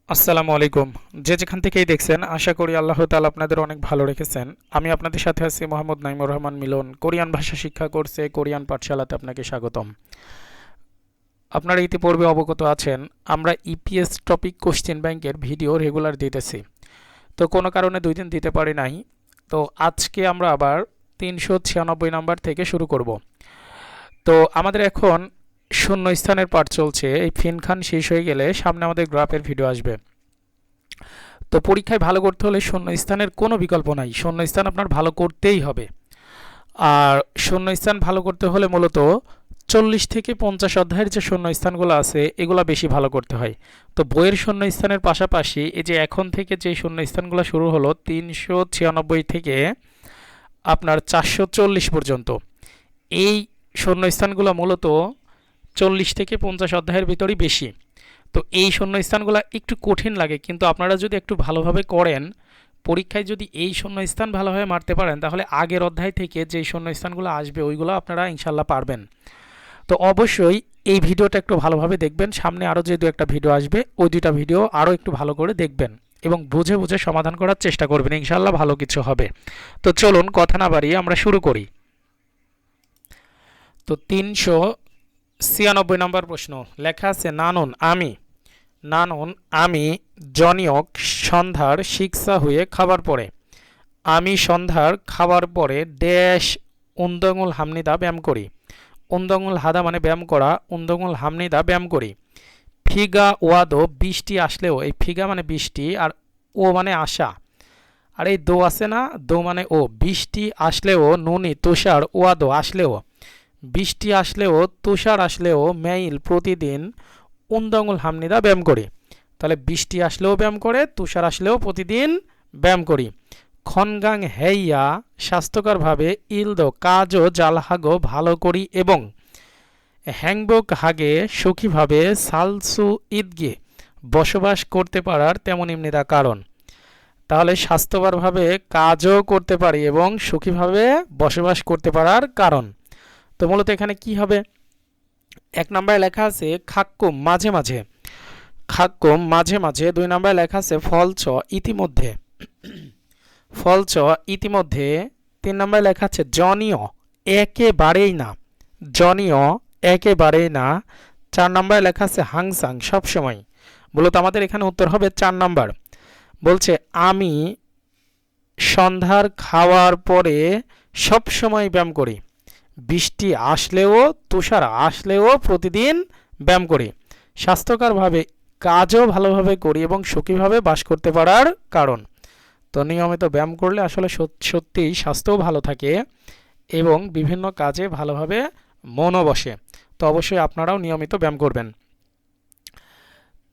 আসসালামু আলাইকুম। যে যেখান থেকেই দেখছেন আশা করি আল্লাহ তাআলা আপনাদের অনেক ভালো রেখেছেন। আমি আপনাদের সাথে আছি মোহাম্মদ নাইমুর রহমান মিলন। কোরিয়ান ভাষা শিক্ষা কোর্সে কোরিয়ান পাঠশালাতে আপনাকে স্বাগতম। আপনারা ইতিপূর্বে অবগত আছেন আমরা ইপিএস টপিক কোশ্চেন ব্যাংকের ভিডিও রেগুলার দিতেছি। তো কোনো কারণে 2 দিন দিতে পারি নাই। তো আজকে আমরা আবার 396 নাম্বার থেকে শুরু করব। তো আমাদের এখন শূন্যস্থানের পাঠ চলছে। এই ফিনখান শেষ হয়ে গেলে সামনে আমাদের গ্রাফের ভিডিও আসবে। তো পরীক্ষায় ভালো করতে হলে শূন্যস্থানের কোনো বিকল্প নাই, শূন্যস্থান আপনার ভালো করতেই হবে। আর শূন্যস্থান ভালো করতে হলে মূলত 40 থেকে 50 অধ্যায়ের যে শূন্যস্থানগুলো আছে এগুলো বেশি ভালো করতে হয়। তো বইয়ের শূন্যস্থানের পাশাপাশি এই যে এখন থেকে যে শূন্যস্থানগুলো শুরু হলো 396 থেকে আপনার 440 পর্যন্ত, এই শূন্যস্থানগুলো মূলত 40 থেকে 50 অধ্যায়ের ভিতরই বেশি। তো এই শূন্যস্থানগুলো একটু কঠিন লাগে, কিন্তু আপনারা যদি একটু ভালোভাবে করেন, পরীক্ষায় যদি এই শূন্যস্থান ভালোভাবে মারতে পারেন, তাহলে আগের অধ্যায় থেকে যে শূন্যস্থানগুলো আসবে ওইগুলো আপনারা ইনশাল্লাহ পারবেন। তো অবশ্যই এই ভিডিওটা একটু ভালোভাবে দেখবেন। সামনে আরও যে 2-1টা ভিডিও আসবে, ওই 2টা ভিডিও আরও একটু ভালো করে দেখবেন এবং বুঝে বুঝে সমাধান করার চেষ্টা করবেন। ইনশাল্লাহ ভালো কিছু হবে। তো চলুন কথা না বাড়িয়ে আমরা শুরু করি। তো 396 নম্বর প্রশ্ন লেখা আছে, আমি জনিয়ক সন্ধ্যার শিক্ষা হয়ে খাবার পরে, আমি সন্ধ্যার খাবার পরে ড্যাশ উন্দঙুল হামনিদা ব্যায়াম করি। উন্দঙুল হাদা মানে ব্যায়াম করা, উন্দঙুল হামনিদা ব্যায়াম করি। ফিগা ওয়াদো বৃষ্টি আসলেও, এই ফিগা মানে বৃষ্টি আর ও মানে আশা, আর এই দো আছে না, দো মানে ও, বৃষ্টি আসলেও নুনি তুষার ওয়াদো আসলেও, বৃষ্টি আসলেও তুষার আসলেও মেইল প্রতিদিন উন্দঙুল হামনিদা ব্যায়াম করি। তাহলে বৃষ্টি আসলেও ব্যায়াম করে, তুষার আসলেও প্রতিদিন ব্যায়াম করি। খনগাং হেইয়া স্বাস্থ্যকরভাবে ইলদো কাজও জালহাগো ভালো করি এবং হ্যাংবক হাগে সুখীভাবে সালসু ঈদগে বসবাস করতে পারার তেমন এমনিদা কারণ। তাহলে স্বাস্থ্যকরভাবে কাজও করতে পারি এবং সুখীভাবে বসবাস করতে পারার কারণ। তো মূলত এখানে কি হবে? 1 নম্বরে লেখা আছে খাক্কুম মাঝে মাঝে, খাক্কুম মাঝে মাঝে। 2 নম্বরে লেখা আছে ফলচ ইতিমধ্যে, ফলচ ইতিমধ্যে। 3 নম্বরে লেখা আছে জনীয় একেবারেই না, জনীয় একেবারেই না। 4 নম্বরে লেখা আছে হাংসাং সবসময়। মূলত আমাদের এখানে উত্তর হবে 4 নম্বর। বলছে আমি সন্ধ্যার খাওয়ার পরে সবসময় ব্যায়াম করি, বৃষ্টি আসলেও তুষার আসলেও প্রতিদিন ব্যায়াম করি, স্বাস্থ্যকরভাবে কাজও ভালোভাবে করি এবং সুখীভাবে বাস করতে পারার কারণ। তো নিয়মিত ব্যায়াম করলে আসলে সত্যিই স্বাস্থ্যও ভালো থাকে এবং বিভিন্ন কাজে ভালোভাবে মনও বসে। তো অবশ্যই আপনারাও নিয়মিত ব্যায়াম করবেন।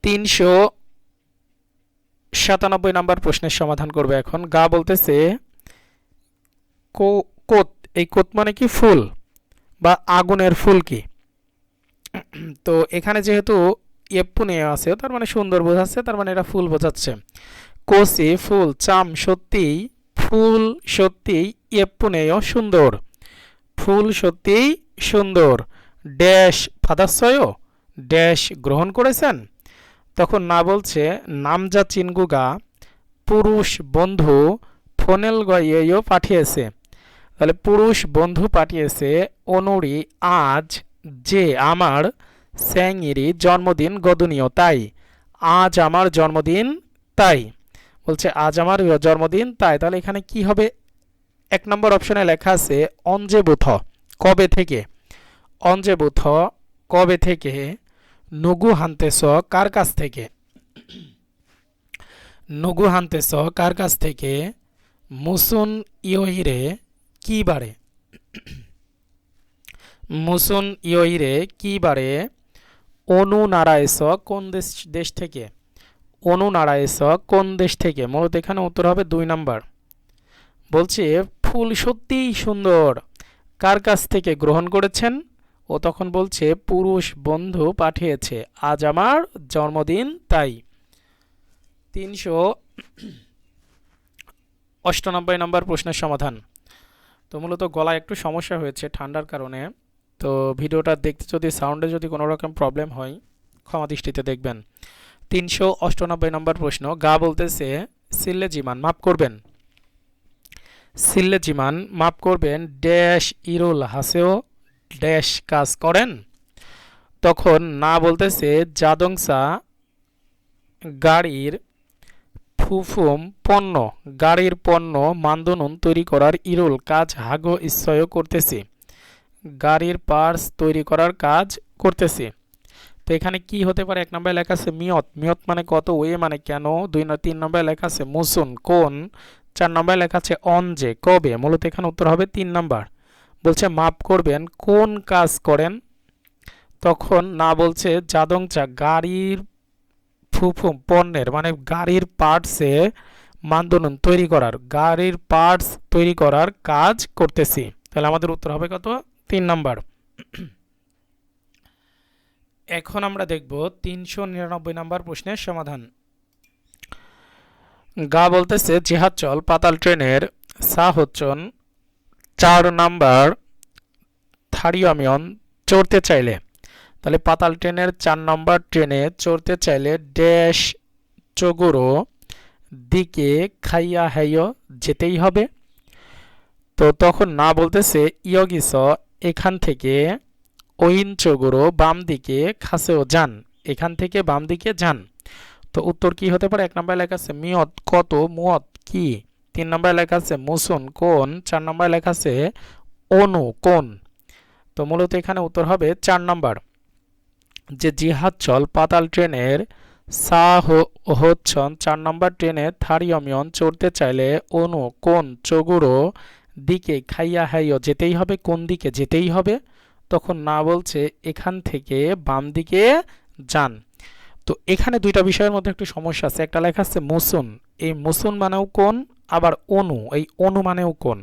397 নম্বর প্রশ্নের সমাধান করবে এখন। গা বলতেছে কোত, এই কোত মানে কি? ফুল বা আগুনের ফুল কি? তো এখানে যেহেতু এপ্পুনে আছে, তার মানে সুন্দর বোঝাচ্ছে, তার মানে এটা ফুল বোঝাচ্ছে। কোসি ফুল, চাম সত্যিই, ফুল সত্যিই এপ্পুনেয় সুন্দর, ফুল সত্যিই সুন্দর। ড্যাশ ফাদাসয় ড্যাশ গ্রহণ করেছেন। তখন না বলছে নামজা চিনগুগা পুরুষ বন্ধু ফোনেল গয়েও পাঠিয়েছে। তাহলে পুরুষ বন্ধু পাঠিয়েছে অনুরি আজ যে আমার স্যাংইরি জন্মদিন গদনীয় তাই, আজ আমার জন্মদিন তাই। বলছে আজ আমার জন্মদিন তাই। তাহলে এখানে কি হবে? 1 নম্বর অপশনে লেখা আছে অঞ্জেবুথ কবে থেকে, অঞ্জেবুথ কবে থেকে। নুগু হান্তেস কার কাছ থেকে, নুগু হান্তেস কার কাছ থেকে। মুসুন ইয়োহিরে কি বারে, মুসুন ইয়োহিরে কি বারে। অনু নারায়স কোন দেশ থেকে, অনু নারায়স কোন দেশ থেকে। মূলত এখানে উত্তর হবে 2 নম্বর। বলছে ফুল সত্যিই সুন্দর, কার কাছ থেকে গ্রহণ করেছেন? ও তখন বলছে পুরুষ বন্ধু পাঠিয়েছে, আজ আমার জন্মদিন তাই। 398 নম্বর প্রশ্নের সমাধান। তো মূলত গলায় একটু সমস্যা হয়েছে ঠান্ডার কারণে। তো ভিডিওটা দেখতে যদি সাউন্ডে যদি কোনো রকম প্রবলেম হয় ক্ষমা দৃষ্টিতে দেখবেন। 398 নম্বর প্রশ্ন, গা বলতেছে সিল্লে জিমান মাফ করবেন, সিল্লে জিমান মাফ করবেন ড্যাশ ইরুল হাসেও ড্যাশ কাজ করেন। তখন না বলতেছে জাদংসা গাড়ির ফুফুম পণ্য, গাড়ির পণ্য মান্দনুন তৈরি করার ইরুল কাজ হাগো ইচ্ছয় করতেছি, গাড়ির পার্টস তৈরি করার কাজ করতেছি। তো এখানে কি হতে পারে? 1 নম্বরে লেখা আছে মিয়ত, মিয়ত মানে কত, ওয়ে মানে কেন, 3 নম্বরে লেখা আছে মুসুন কোন, 4 নম্বরে লেখা আছে অনজে কবে। মূলত এখানে উত্তর হবে 3 নম্বর। বলছে মাপ করবেন কোন কাজ করেন, তখন না বলছে জাদংচা গাড়ির ফুফুম পণ্যের মানে গাড়ির পার্টসে মান্দনুন তৈরি করার, গাড়ির পার্টস তৈরি করার কাজ করতেছি। তাহলে আমাদের উত্তর হবে কত? 3 নম্বর। এখন আমরা দেখব 399 নম্বর প্রশ্নের সমাধান। গা বলতেছে জিহাদ চল পাতাল ট্রেনের সা হচ্ছন 4 নাম্বার থারিয়মিয়ন চড়তে চাইলে, তাহলে পাতাল ট্রেনের 4 নম্বর ট্রেনে চড়তে চাইলে ড্যাশ চগুরো দিকে খাইয়া হাইয় যেতেই হবে। তো তখন না বলতেছে ইয়গিস এখান থেকে ওইন চগুরো বাম দিকে খাসেও যান, এখান থেকে বাম দিকে যান। তো উত্তর কি হতে পারে? 1 নম্বরে লেখা আছে মিয়ত কত, মুয়ত কি, 3 নম্বরে লেখা আছে মুসুন কোন, 4 নম্বরে লেখা আছে অনু কোন। তো মূলত এখানে উত্তর হবে 4 নম্বর। যে জিহাদ চল পাতাল ট্রেনের সা হচ্ছন 4 নম্বর ট্রেনে থারিয়মিয়ন চড়তে চাইলে অনু কোন চগুরো দিকে খাইয়া হাইয় যেতেই হবে, কোন দিকে যেতেই হবে। তখন না বলছে এখান থেকে বাম দিকে যান। তো এখানে দুইটা বিষয়ের মধ্যে একটু সমস্যা আছে। একটা লেখা আছে মুসুন, এই মুসুন মানেও কোন, আবার অনু, এই অনু মানেও কোন।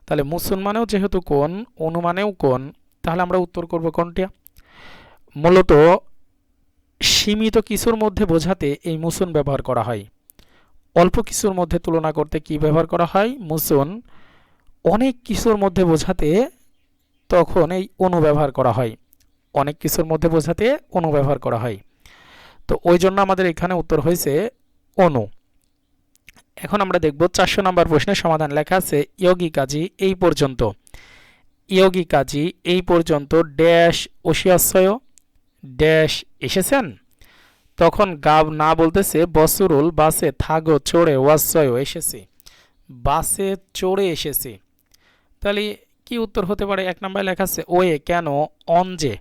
তাহলে মুসুন মানেও যেহেতু কোন, অনু মানেও কোন, তাহলে আমরা উত্তর করব কোনটা? মূলত সীমিত কিছুর মধ্যে বোঝাতে এই মুসুন ব্যবহার করা হয়, অল্প কিছুর মধ্যে তুলনা করতে কি ব্যবহার করা হয়? মুসুন। অনেক কিছুর মধ্যে বোঝাতে তখন এই অনু ব্যবহার করা হয়, অনেক কিছুর মধ্যে বোঝাতে অনু ব্যবহার করা হয়। তো ওই জন্য আমাদের এখানে উত্তর হয়েছে অনু। এখন আমরা দেখব 400 নম্বর প্রশ্নের সমাধান। লেখা আছে ইয়োগী কাজী এই পর্যন্ত, ইয়োগী কাজী এই পর্যন্ত ড্যাশ ওসিয়াশয় ড্যাশ এসেছেন। তখন গাব না বলতেছে বসুরুল বাসে থাগো চড়ে ওয়াশয় এসেছে, বাসে চড়ে এসেছে। তাহলে কি উত্তর হতে পারে? 1 নম্বরে লেখা আছে ওয়ে কেন, অনজে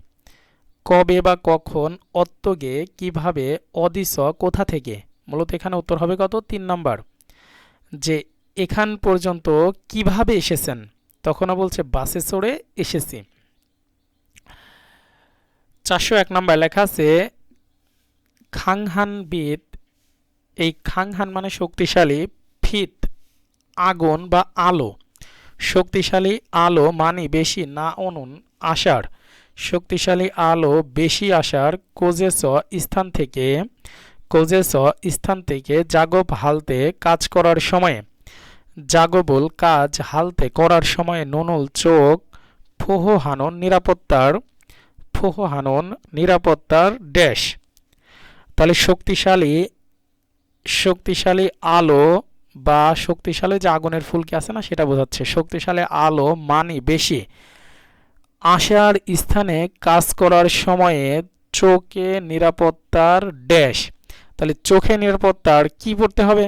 কবে বা কখন, অত্তগে কিভাবে, অদিস কোথা থেকে। মূলত এখানে উত্তর হবে কত? 3 নম্বর। যে এখান পর্যন্ত কিভাবে এসেছেন, তখনও বলছে বাসে চড়ে এসেছি। 401 নম্বর লেখা আছে খাংহান বিদ, এই খাংহান মানে শক্তিশালী, ফিত আগুন বা আলো, শক্তিশালী আলো মানে বেশি, না অনুন আসার, শক্তিশালী আলো বেশি আসার কোজেস স্থান থেকে, কোজেস স্থান থেকে জাগব হালতে কাজ করার সময়ে, জাগবুল কাজ হালতে করার সময়ে নুনুল চোখ ফোহ হানন নিরাপত্তার, ফোহ হানন নিরাপত্তার ড্যাশ। তাহলে শক্তিশালী, শক্তিশালী আলো বা শক্তিশালী যে আগুনের ফুলকি আছে না সেটা বোঝাচ্ছে। শক্তিশালী আলো মানে বেশি আশার স্থানে কাজ করার সময়ে চোখে নিরাপত্তার ড্যাশ। তাহলে চোখে নিরাপত্তার কি পড়তে হবে?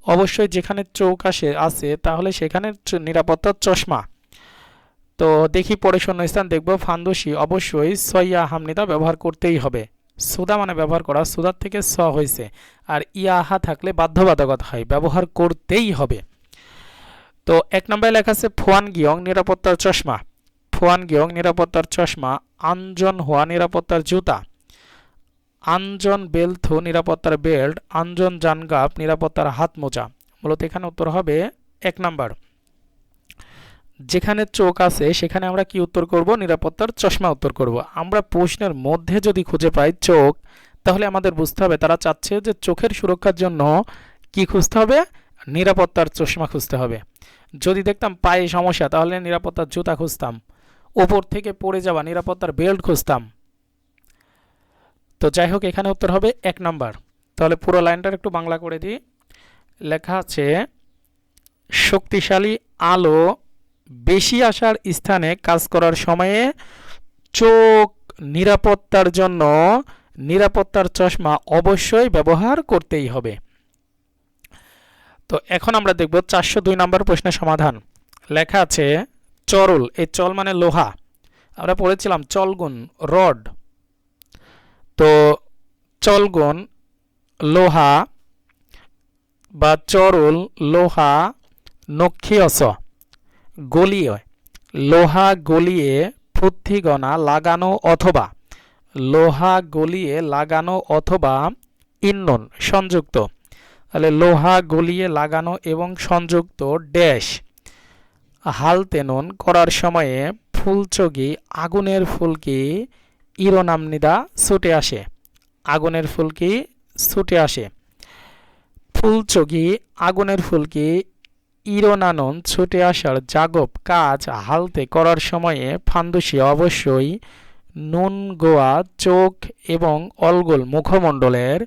অবশ্যই যেখানে চোখ আছে তাহলে সেখানে নিরাপত্তার চশমা। তো দেখি পরে শূন্যস্থান দেখব ফান্দুসি, অবশ্যই সইয়া হামনিদা ব্যবহার করতেই হবে। সুদা মানে ব্যবহার করা, সুদার থেকে স হয়েছে, আর ইয়াহা থাকলে বাধ্যবাধকতা হয়, ব্যবহার করতেই হবে। তো 1 নম্বরে লেখা আছে ফুয়ান গিয়ং নিরাপত্তার চশমা, ফুয়ান গিয়ং নিরাপত্তার চশমা, আনজন হওয়া নিরাপত্তার জুতা, আনজন বেলথু নিরাপত্তার বেল্ট, আনজন জানগাপ নিরাপত্তার হাত মোজা। মূলত এখানে উত্তর হবে 1 নম্বর। যেখানে চোখ আছে সেখানে আমরা কি উত্তর করব? নিরাপত্তার চশমা উত্তর করব। আমরা প্রশ্নের মধ্যে যদি খুঁজে পাই চোখ, তাহলে আমাদের বুঝতে হবে তারা চাচ্ছে যে চোখের সুরক্ষার জন্য কি খুঁজতে হবে? নিরাপত্তার চশমা খুঁজতে হবে। যদি দেখতাম পায়ে সমস্যা তাহলে নিরাপত্তার জুতা খুঁজতাম, উপর থেকে পড়ে যাওয়া নিরাপত্তার বেল্ট খুঁজতাম। তো যাই হোক এখানে উত্তর হবে 1 নাম্বার। তাহলে পুরো লাইনটার একটু বাংলা করে দিই। লেখা আছে শক্তিশালী আলো বেশি আসার স্থানে কাজ করার সময়ে চোখ নিরাপত্তার জন্য নিরাপত্তার চশমা অবশ্যই ব্যবহার করতেই হবে। তো এখন আমরা দেখব 402 নম্বর প্রশ্নের সমাধান। লেখা আছে চরল, এই চল মানে লোহা, আমরা পড়েছিলাম চলগুণ রড। তো চলগুণ লোহা বা চরল লোহা নক্ষীয়স গলিয়ে, লোহা গলিয়ে পৃথ্বীগণা লাগানো অথবা লোহা গলিয়ে লাগানো অথবা ইন্নন সংযুক্ত। তাহলে লোহা গলিয়ে লাগানো এবং সংযুক্ত ড্যাশ হালতেনন করার সময়ে ফুলচগি আগুনের ফুলকি ইরোনামনিদা ছুটে আসে, আগুনের ফুলকি ছুটে আসে। ফুলচগি আগুনের ফুলকি ইরোনানন ছুটে আসার জাগব কাজ হালতে করার সময়ে ফান্দুসি অবশ্যই নুন গোয়া চোখ এবং অলগোল মুখমণ্ডলের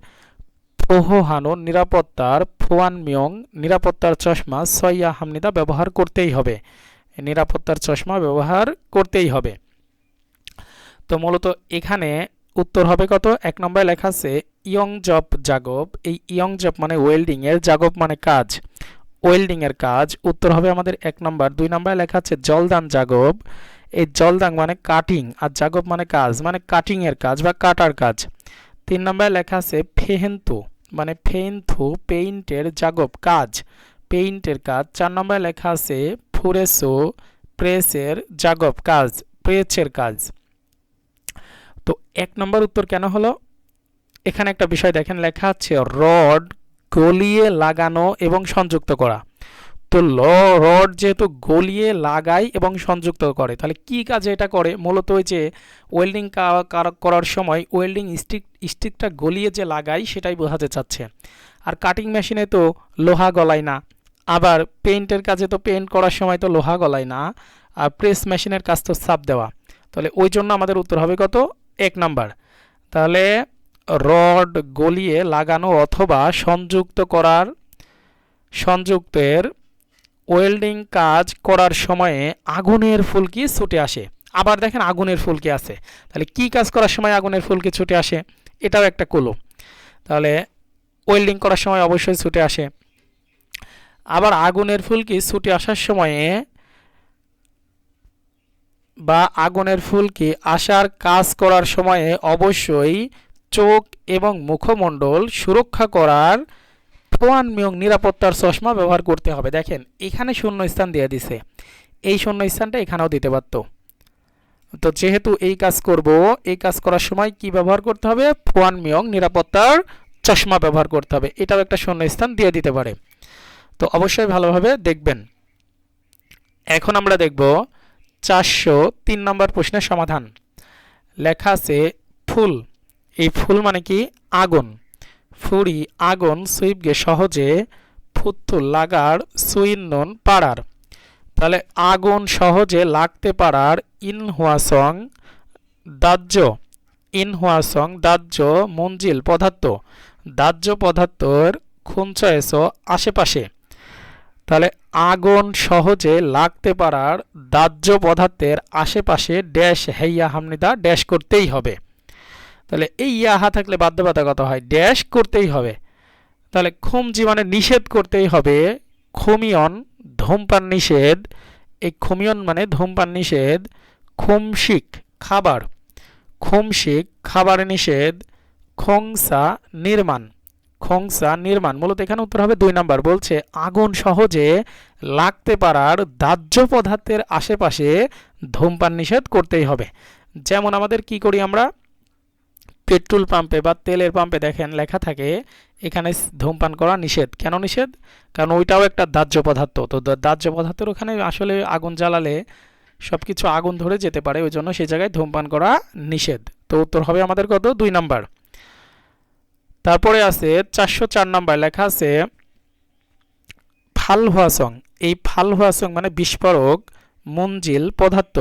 প্রহহানো নিরাপত্তার ফুয়ানমিয়ং নিরাপত্তার চশমা সইয়া হামনিদা ব্যবহার করতেই হবে, নিরাপত্তার চশমা ব্যবহার করতেই হবে। তো মূলত এখানে উত্তর হবে কত? 1 নম্বরে লেখা আছে ইয়ং জব জাগব, এই ইয়ং জব মানে ওয়েল্ডিং এর, জাগব মানে কাজ, ওয়েল্ডিং এর কাজ। উত্তর হবে আমাদের 1 নম্বর। 2 নম্বরে লেখা আছে জলদান জাগব, এই জলদাং মানে কাটিং আর জাগব মানে কাজ, মানে কাটিং এর কাজ বা কাটার কাজ। 3 নম্বরে লেখা আছে ফেহেন্তু মানে ফেইনথু পেইন্টের জাগব কাজ, পেইন্টের কাজ। 4 নম্বরে লেখা আছে ফুরেসো প্রেসের জাগব কাজ, প্রেসের কাজ। তো 1 নম্বর উত্তর কেন হলো? এখানে একটা বিষয় দেখেন, লেখা আছে রড গলিয়ে লাগানো এবং সংযুক্ত করা। তো রড যেহেতু গলিয়ে লাগায় এবং সংযুক্ত করে, তাহলে কি কাজে এটা করে? মূলত ওই যে ওয়েল্ডিং করার সময় ওয়েল্ডিং স্টিকটা গলিয়ে যে লাগায় সেটাই বোঝাতে চাচ্ছে। আর কাটিং মেশিনে তো লোহা গলায় না, আবার পেইন্টের কাজে তো পেইন্ট করার সময় তো লোহা গলায় না, আর প্রেস মেশিনের কাজ তো ছাপ দেওয়া। তাহলে ওই জন্য আমাদের উত্তর হবে কত? 1 নাম্বার। তাহলে রড গলিয়ে লাগানো অথবা সংযুক্ত করার, সংযুক্তের ওয়েল্ডিং কাজ করার সময়ে আগুনের ফুলকি ছুটে আসে। আবার দেখেন আগুনের ফুলকি আছে, তাহলে কি কাজ করার সময় আগুনের ফুলকি ছুটে আসে? এটাও একটা ক্লু। তাহলে ওয়েল্ডিং করার সময় অবশ্যই ছুটে আসে। আবার আগুনের ফুলকি ছুটে আসার সময়ে বা আগুনের ফুলকি আসার কাজ করার সময়ে অবশ্যই চোখ এবং মুখমণ্ডল সুরক্ষা করার ফোয়ানমিয়ং নিরাপত্তার চশমা ব্যবহার করতে হবে। দেখেন এখানে শূন্য স্থান দিয়ে দিছে, এই শূন্য স্থানটা এখানেও দিতে পারতো। তো যেহেতু এই কাজ করব, এই কাজ করার সময় কি ব্যবহার করতে হবে? ফোয়ানমিয়ং নিরাপত্তার চশমা ব্যবহার করতে হবে, এটাও একটা শূন্য স্থান দিয়ে দিতে পারে। তো অবশ্যই ভালোভাবে দেখবেন। এখন আমরা দেখব 403 নম্বর প্রশ্নের সমাধান। লেখা আছে ফুল, এই ফুল মানে কি? আগুন। ফুরি আগুন সুইপগে সহজে ফুত্তু লাগার সুইন্নন পাড়ার। তাহলে আগুন সহজে লাগতে পারার ইনহুয়াসং দাহ্য, ইনহুয়াসং দাহ্য মঞ্জিল পদার্থ, দাহ্য পদার্থের খুঞ্চয়েস আশেপাশে। তাহলে আগুন সহজে লাগতে পারার দাহ্য পদার্থের আশেপাশে ড্যাশ হেইয়া হামনিদা ড্যাশ করতেই হবে। তাহলে এই ইয়াহা থাকলে বাধ্যবাধকতা হয়, ড্যাশ করতেই হবে। তাহলে খুমজি মানে নিষেধ করতেই হবে। খুমিয়ন ধূমপান নিষেধ, এই খুমিয়ন মানে ধূমপান নিষেধ। খুমশিক খাবার, খুমশিক খাবার নিষেধ। খংসা নির্মাণ, খংসা নির্মাণ। মূলত এখানে উত্তর হবে 2 নাম্বার। বলছে আগুন সহজে লাগতে পারার দাহ্য পদার্থের আশেপাশে ধূমপান নিষেধ করতেই হবে। যেমন আমাদের কি করি আমরা? পেট্রোল পাম্পে বা তেলের পাম্পে দেখেন লেখা থাকে এখানে ধূমপান করা নিষেধ। কেন নিষেধ? কারণ ওইটাও একটা দাহ্য পদার্থ। তো দাহ্য পদার্থের ওখানে আসলে আগুন জ্বালালে সব কিছু আগুন ধরে যেতে পারে, ওই জন্য সেই জায়গায় ধূমপান করা নিষেধ। তো উত্তর হবে আমাদের কত? 2 নাম্বার। তারপরে আছে 404 নাম্বার, লেখা আছে ফালহুয়াসং, এই ফালহুয়াসং মানে বিস্ফোরক মঞ্জিল পদার্থ,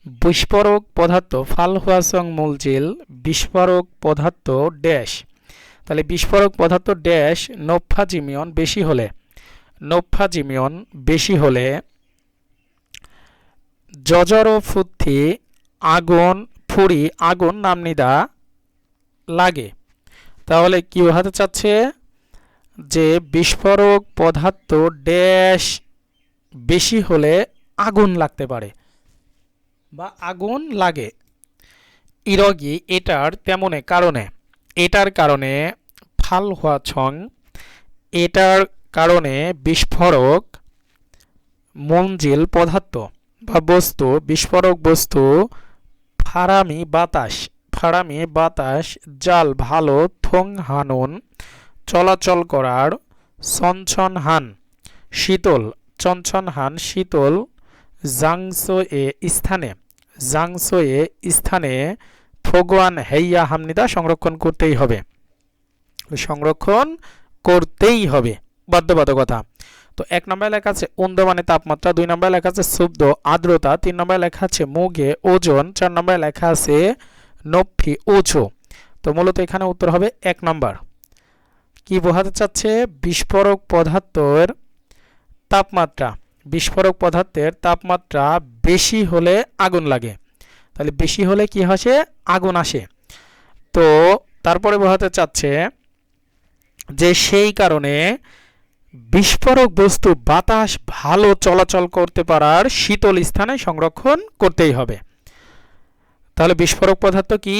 বিস্ফোরক পদার্থ ফাল হুয়াসং মূলজিল বিস্ফোরক পদার্থ ড্যাশ। তাহলে বিস্ফোরক পদার্থ ড্যাশ নফাজিমিয়ন বেশি হলে, নফাজিমিয়ন বেশি হলে জজর ফুথি আগুন ফুরি আগুন নামনিদা লাগে। তাহলে কি বোঝাতে চাচ্ছে যে বিস্ফোরক পদার্থ ড্যাশ বেশি হলে আগুন লাগতে পারে বা আগুন লাগে। ইরগি এটার তেমনে কারণে, এটার কারণে ফাল হওয়া ছং, এটার কারণে বিস্ফোরক মঞ্জিল পদার্থ বা বস্তু বিস্ফোরক বস্তু ফারামি বাতাস, ফারামি বাতাস জাল ভালো থং হানুন চলাচল করার চঞ্চন হান শীতল, চঞ্চন হান শীতল জাংসো এ স্থানে, জাংসো এ স্থানে ভগবান হেইয়া হামনিদা সংরক্ষণ করতেই হবে, সংরক্ষণ করতেই হবে বাধ্যবাধকতা। তো 1 নম্বরে লেখা আছে উন্দ মানে তাপমাত্রা, 2 নম্বরে লেখা আছে শব্দ আর্দ্রতা, 3 নম্বরে লেখা আছে মুগে ওজন, 4 নম্বরে লেখা আছে নফি ওছো। তো মূলত এখানে উত্তর হবে 1 নম্বর। কি বোঝাতে চাচ্ছে বিস্ফোরক পদার্থের তাপমাত্রা, বিস্ফোরক পদার্থের তাপমাত্রা বেশি হলে আগুন লাগে। তাহলে বেশি হলে কি আসে আগুন আসে। তো তারপরে বোঝাতে চাচ্ছে যে সেই কারণে বিস্ফোরক বস্তু বাতাস ভালো চলাচল করতে পারার শীতল স্থানে সংরক্ষণ করতেই হবে। তাহলে বিস্ফোরক পদার্থ কি,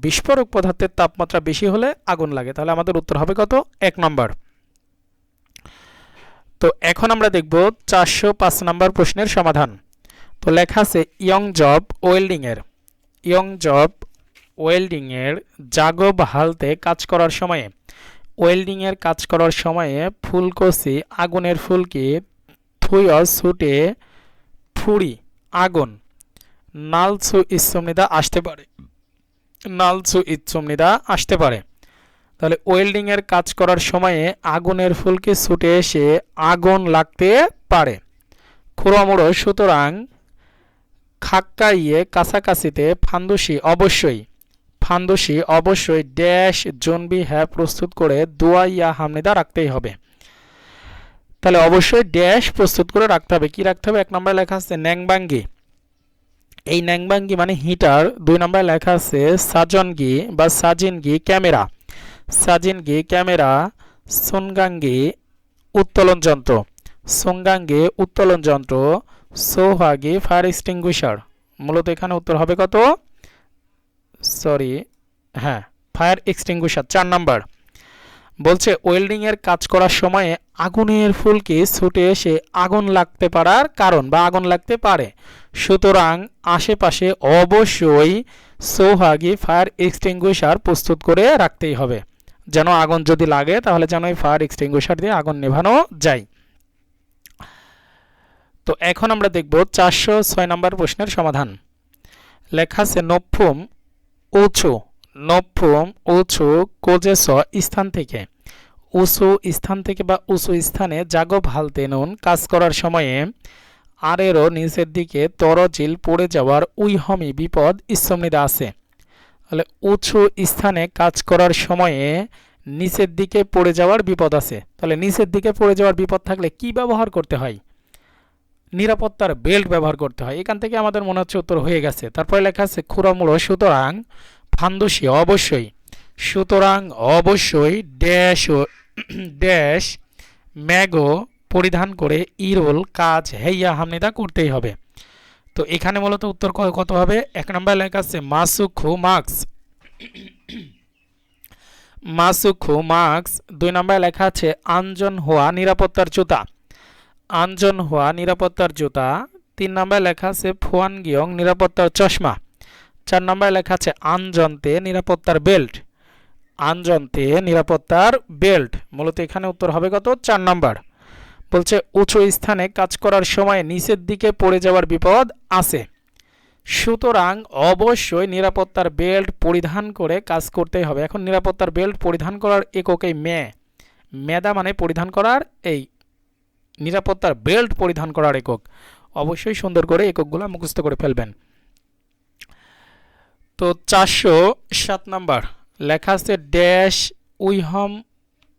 বিস্ফোরক পদার্থের তাপমাত্রা বেশি হলে আগুন লাগে। তাহলে আমাদের উত্তর হবে কত 1 নম্বর। তো এখন আমরা দেখব 405 নম্বর প্রশ্নের সমাধান। তো লেখা আছে ইয়ং জব ওয়েল্ডিং এর, ইয়ং জব ওয়েল্ডিং এর জাগো হালতে কাজ করার সময়ে, ওয়েল্ডিং এর কাজ করার সময়ে ফুলকসি আগুনের ফুলকি থুয় ছুটে ফুড়ি আগুন নালসু ইচ্ছুমনিদা আসতে পারে, নালসু ইচ্ছুমনিদা আসতে পারে। তাহলে ওয়েল্ডিং এর কাজ করার সময়ে আগুনের ফুলকি ছুটে এসে আগুন লাগতে পারে। খুড়ামুড়ো সুতরাং খাক্কাইয়ে কাছাকাছিতে ফান্দুসি অবশ্যই, ফান্দুসি অবশ্যই ড্যাশ জনবি হ্যাঁ প্রস্তুত করে দুয়াইয়া হামনিদা রাখতেই হবে। তাহলে অবশ্যই ড্যাশ প্রস্তুত করে রাখতে হবে। কি রাখতে হবে 1 নম্বরে লেখা আছে ন্যাংবাঙ্গি, এই ন্যাংবাঙ্গি মানে হিটার। 2 নম্বরে লেখা আছে সাজনগি বা সাজিনগি ক্যামেরা, সাজিনগি ক্যামেরা। সুনগাঙ্গি উত্তোলন যন্ত্র, সুনগাঙ্গি উত্তোলন যন্ত্র। Sohagi fire extinguisher. মূলত এখানে উত্তর হবে কত সরি হ্যাঁ ফায়ার এক্সটিংগুইশার 4 নাম্বার। বলছে ওয়েল্ডিং এর কাজ করার সময়ে আগুনের ফুলকি ছুটে এসে আগুন লাগতে পারার কারণ বা আগুন লাগতে পারে, সুতরাং আশেপাশে অবশ্যই সোহাগি ফায়ার এক্সটিংগুইশার প্রস্তুত করে রাখতেই হবে, যেন আগুন যদি লাগে তাহলে যেন এই ফায়ার এক্সটিংগুইশার দিয়ে আগুন নেভানো যায়। তো এখন আমরা দেখব 406 নম্বর প্রশ্নের সমাধান। লেখা আছে নফুম উঁচু, নফুম উঁচু কোজেস স্থান থেকে, উঁচু স্থান থেকে বা উঁচু স্থানে জাগো ভালতে নুন কাজ করার সময়ে আরেরও নিচের দিকে তরজিল পড়ে যাওয়ার উইহমি বিপদ ইচ্ছমনিদা আছে। তাহলে উঁচু স্থানে কাজ করার সময়ে নিচের দিকে পড়ে যাওয়ার বিপদ আছে। তাহলে নিচের দিকে পড়ে যাওয়ার বিপদ থাকলে কি ব্যবহার করতে হয়, নিরাপত্তার বেল্ট ব্যবহার করতে হয়। এখান থেকে আমাদের মনে হচ্ছে উত্তর হয়ে গেছে। তারপরে লেখা আছে খুড়ামুড়ো সুতরাং ফান্দুসি অবশ্যই, সুতরাং অবশ্যই ড্যাশ ও ড্যাশ ম্যাগো পরিধান করে ইরোল কাজ হেইয়া হামনিদা করতেই হবে। তো এখানে মূলত উত্তর কত হবে 1 নম্বরে লেখা আছে মাসুখু মাস্ক, মাসুখু মাস্ক। 2 নম্বরে লেখা আছে আঞ্জন হওয়া নিরাপত্তার জুতা, আঞ্জন হওয়া নিরাপত্তার জুতা। 3 নম্বরে লেখা আছে ফুয়ান গিয়ং নিরাপত্তার চশমা। 4 নম্বরে লেখা আছে আনজন্তে নিরাপত্তার বেল্ট, আনজন্তে নিরাপত্তার বেল্ট। মূলত এখানে উত্তর হবে কত 4 নম্বর। বলছে উঁচু স্থানে কাজ করার সময় নিচের দিকে পড়ে যাওয়ার বিপদ আছে, সুতরাং অবশ্যই নিরাপত্তার বেল্ট পরিধান করে কাজ করতেই হবে। এখন নিরাপত্তার বেল্ট পরিধান করার একক এই মেদা মানে পরিধান করার, এই নিরাপত্তার বেল্ট পরিধান করার একক। অবশ্যই সুন্দর করে এককগুলো মুখস্থ করে ফেলবেন। তো 407 নাম্বার লেখা আছে ড্যাশ উইহম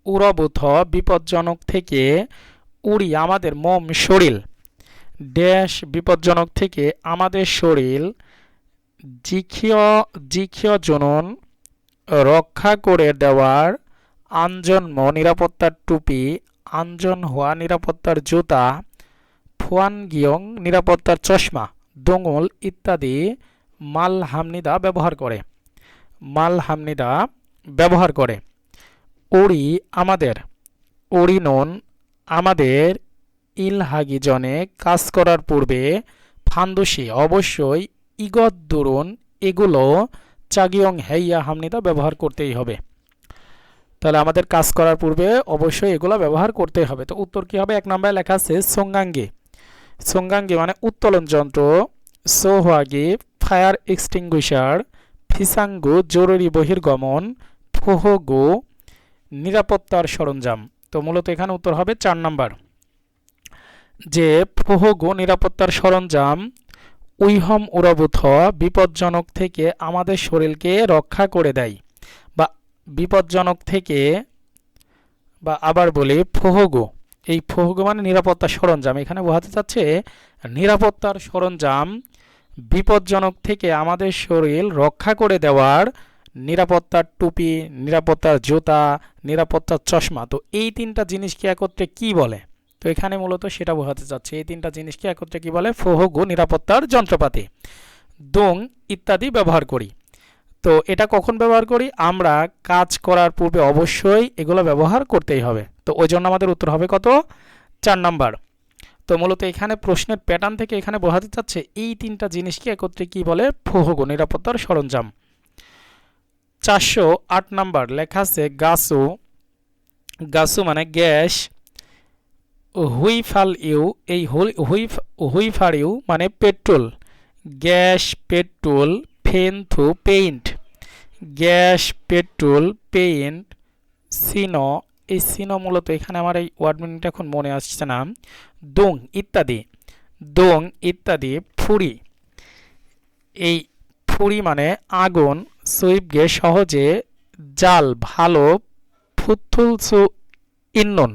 উড়বুথ বিপজ্জনক থেকে উড়ি আমাদের মম শরীর ড্যাশ বিপজ্জনক থেকে আমাদের শরীর জিখিয় জনন রক্ষা করে দেওয়ার আনজন্ম নিরাপত্তার টুপি আনজন হওয়া নিরাপত্তার জুতা ফুয়ান গিয়ং নিরাপত্তার চশমা দোঙল ইত্যাদি মাল হামনিদা ব্যবহার করে উড়ি আমাদের উড়িনন আমাদের ইলহাগি জনে কাজ করার পূর্বে ফান্দুসি অবশ্যই ইগত দুরুন এগুলো চাগিয়ং হেইয়া হামনিদা ব্যবহার করতেই হবে। তাহলে আমাদের কাজ করার পূর্বে অবশ্যই এগুলো ব্যবহার করতেই হবে। তো উত্তর কি হবে? 1 নম্বরে লেখা আছে সোঙ্গাঙ্গি মানে উত্তোলন যন্ত্র, সোহাগি ফায়ার এক্সটিংগুইশার, ফিসাঙ্গু জরুরি বহির্গমন, ফোহগু নিরাপত্তার সরঞ্জাম। তো মূলত এখানে উত্তর হবে 4 নাম্বার, যে ফোহগু নিরাপত্তার সরঞ্জাম উইহম উড়বুথ বিপজ্জনক থেকে আমাদের শরীরকে রক্ষা করে দেয়, বা বিপজ্জনক থেকে, বা আবার বলি ফোহগু, এই ফোহগু মানে নিরাপত্তার সরঞ্জাম, এখানে বোঝাতে চাচ্ছে নিরাপত্তার সরঞ্জাম বিপজ্জনক থেকে আমাদের শরীর রক্ষা করে দেওয়ার নিরাপত্তার টুপি, নিরাপত্তার জুতা, নিরাপত্তার চশমা। তো এই 3টা জিনিসকে একত্রে কি বলে? তো এখানে মূলত সেটা বোঝাতে চাচ্ছে এই 3টা জিনিসকে একত্রে কি বলে? ফোহগু নিরাপত্তার যন্ত্রপাতি, দোং ইত্যাদি ব্যবহার করি। তো এটা কখন ব্যবহার করি? আমরা কাজ করার পূর্বে অবশ্যই এগুলো ব্যবহার করতেই হবে। তো ওই জন্য আমাদের উত্তর হবে কত? 4 নাম্বার। তো মূলত এখানে প্রশ্নের প্যাটার্ন থেকে এখানে বোঝাতে চাচ্ছে এই 3টা জিনিসকে একত্রে কি বলে? ফোহগু নিরাপত্তার সরঞ্জাম। 408 নাম্বার লেখা আছে গাসু মানে গ্যাস, হুইফাল ইউ এই হুইফার ইউ মানে পেট্রোল, গ্যাস পেট্রোল, ফেনথু পেইন্ট, গ্যাস পেট্রোল পেইন্ট, সিনো এই সিনো মূলত এখানে আমার এই ওয়ার্ড মিনিংটা এখন মনে আসছে না, দোং ইত্যাদি, ফুরি এই ফুরি মানে আগুন, সুইপগে সহজে, জাল ভালো, ফুথুলসু ইন্নন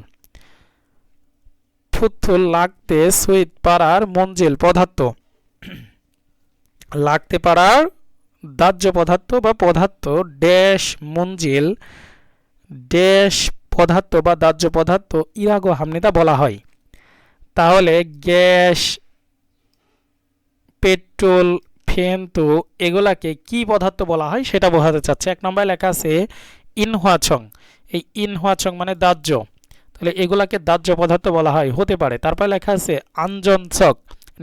ফুথুল লাগতে, সুইত পাড়ার মঞ্জিল পদার্থ, লাগতে পারার দাহ্য পদার্থ বা পদার্থ, ড্যাশ মঞ্জিল ড্যাশ পদার্থ বা দাহ্য পদার্থ ইরাগো হামনিদা বলা হয়। তাহলে গ্যাস, পেট্রোল, ফেনতু এগুলাকে কি পদার্থ বলা হয় সেটা বোঝাতে চাচ্ছে। 1 নম্বরে লেখা আছে ইনহুয়াছং, এই ইনহুয়াছং মানে দাহ্য, তাহলে এগুলাকে দাহ্য পদার্থ বলা হয়, হতে পারে। তারপরে লেখা আছে আঞ্জনসক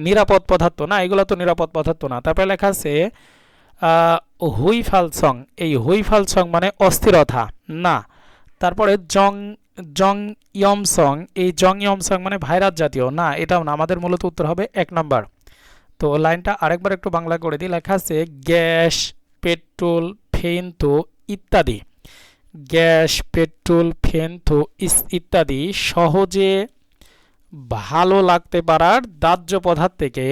নিরাপদ পদার্থ, না এগুলো তো নিরাপদ পদার্থ না। তারপরে লেখা আছে হুইফালসং, এই হুইফালসং মানে অস্থিরতা, না। তারপরে জং ইয়মসং, এই জং ইয়মসং মানে ভাইরাস জাতীয়, না এটাও না। আমাদের মূলত উত্তর হবে 1 নাম্বার। তো লাইনটা আরেকবার একটু বাংলা করে দিই। লেখা আছে গ্যাস পেট্রোল ফেনথু ইত্যাদি, গ্যাস পেট্রোল ফেনথু ইত্যাদি সহজে ভালো লাগতে পারার দাহ্য পদার্থ থেকে,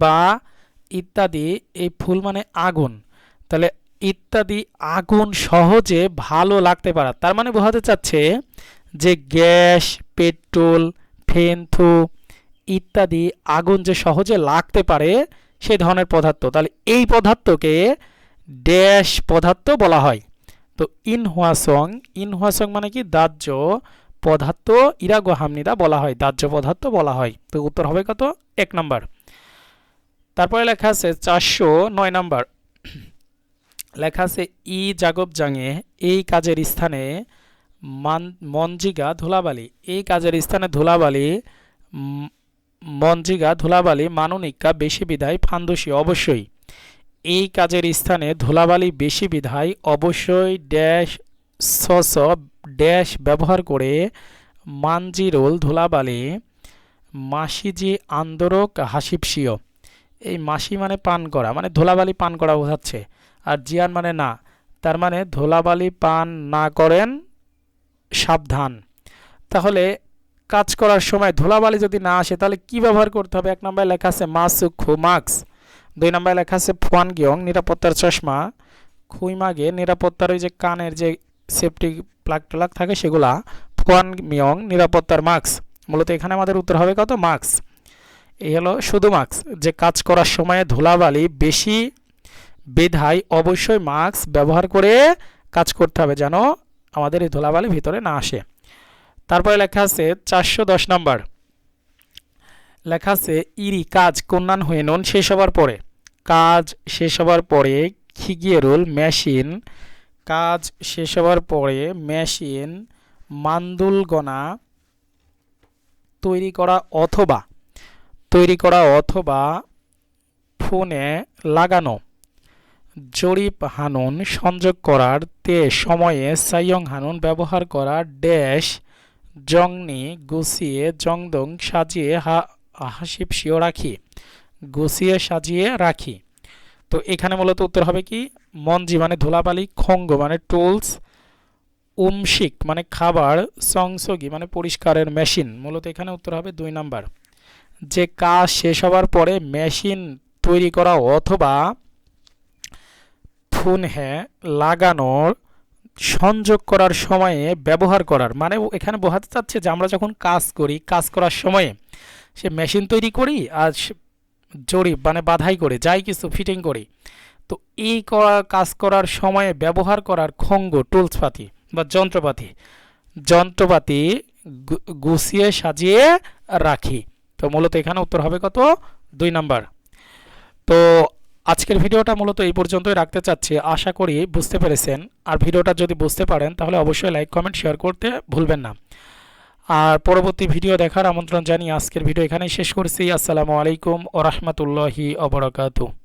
বা ইত্যাদি এই ফুল মানে আগুন, তাহলে ইত্যাদি আগুন সহজে ভালো লাগতে পারা, তার মানে বোঝাতে চাচ্ছে যে গ্যাস পেট্রোল ফেনথু ইত্যাদি আগুন যে সহজে লাগতে পারে সেই ধরনের পদার্থ, তাহলে এই পদার্থকে ড্যাশ পদার্থ বলা হয়। তো ইনহুয়াসং মানে কি? দাহ্য পদার্থ ইরাগো হামনিদা বলা হয়, দাহ্য পদার্থ বলা হয়। তো উত্তর হবে কত? 1 নাম্বার। তারপরে লেখা আছে 409 নাম্বার লেখা আছে ই জাগব জাঙে এই কাজের স্থানে মঞ্জিগা ধুলাবালি, এই কাজের স্থানে ধুলাবালি মঞ্জিগা ধুলাবালি মানুনিকা বেশি বিধায় ফান্দুসি অবশ্যই, এই কাজের স্থানে ধুলাবালি বেশি বিধায় অবশ্যই ড্যাশ সস ড্যাশ ব্যবহার করে মানজিরোল ধুলাবালি মাসিজি আন্দোরক হাসিপসিও, এই মাসি মানে পান করা, মানে ধুলাবালি পান করা বোঝাচ্ছে, আর জিয়ান মানে না, তার মানে ধুলাবালি পান না করেন সাবধান। তাহলে কাজ করার সময় ধুলাবালি যদি না আসে তাহলে কি ব্যবহার করতে হবে? 1 নম্বরে লেখা আছে মাসুখু 2 নম্বরে লেখা আছে ফুয়ান গিয়ং নিরাপত্তার চশমা, খুইমাগে নিরাপত্তার ওই যে কানের যে সেফটি প্লাগ ট্লাগ থাকে সেগুলা, ফুয়ান মিয়ং নিরাপত্তার মাস্ক। মূলত এখানে আমাদের উত্তর হবে কত? মাস্ক। এই হলো শুধু মাস্ক, যে কাজ করার সময় ধুলাবালি বেশি বিধায় অবশ্যই মাস্ক ব্যবহার করে কাজ করতে হবে যেন আমাদের এই ধুলাবালি ভিতরে না আসে। তারপরে লেখা আছে 410 নম্বর, লেখা আছে ইরি কাজ কন্যান হয়ে নন শেষ হবার পরে। কাজ শেষ হবার পরে খিগিয়েরুল মেশিন, কাজ শেষ হবার পরে মেশিন মান্দুলগনা তৈরি করা অথবা ফোনে লাগানো, জরিপ হানুন সংযোগ করার, তে সময়ে সাইয়ং হানুন ব্যবহার করা, ড্যাশ জংনি গুছিয়ে জংদং সাজিয়ে হাসিব শিও রাখি, গুছিয়ে সাজিয়ে রাখি। তো এখানে মূলত উত্তর হবে কি? মঞ্জি মানে ধুলাবালি, খঙ্গ মানে টুলস, উমশিক মানে খাবার, সংসগি মানে পরিষ্কারের মেশিন। মূলত এখানে উত্তর হবে 2 নাম্বার, যে কাজ শেষ হবার পরে মেশিন তৈরি করা অথবা ফোনে লাগানোর সংযোগ করার সময়ে ব্যবহার করার। মানে এখানে বোঝাতে চাচ্ছে যে আমরা যখন কাজ করি, কাজ করার সময়ে সে মেশিন তৈরি করি আর জরিপ মানে বাধাই করে যাই কিছু ফিটিং করি, তো এই কাজ করার সময়ে ব্যবহার করার খঙ্গ টুলসপাতি বা যন্ত্রপাতি গুছিয়ে সাজিয়ে রাখি। তো মূলত এখানে উত্তর হবে কত? 2 নাম্বার। তো আজকের ভিডিওটা মূলত এই পর্যন্তই রাখতে চাচ্ছি, আশা করি বুঝতে পেরেছেন। আর ভিডিওটা যদি বুঝতে পারেন তাহলে অবশ্যই লাইক কমেন্ট শেয়ার করতে ভুলবেন না। আর পরবর্তী ভিডিও দেখার আমন্ত্রণ জানিয়ে আজকের ভিডিও এখানেই শেষ করছি। আসসালামু আলাইকুম ওয়া রাহমাতুল্লাহি ওয়া বারাকাতুহু।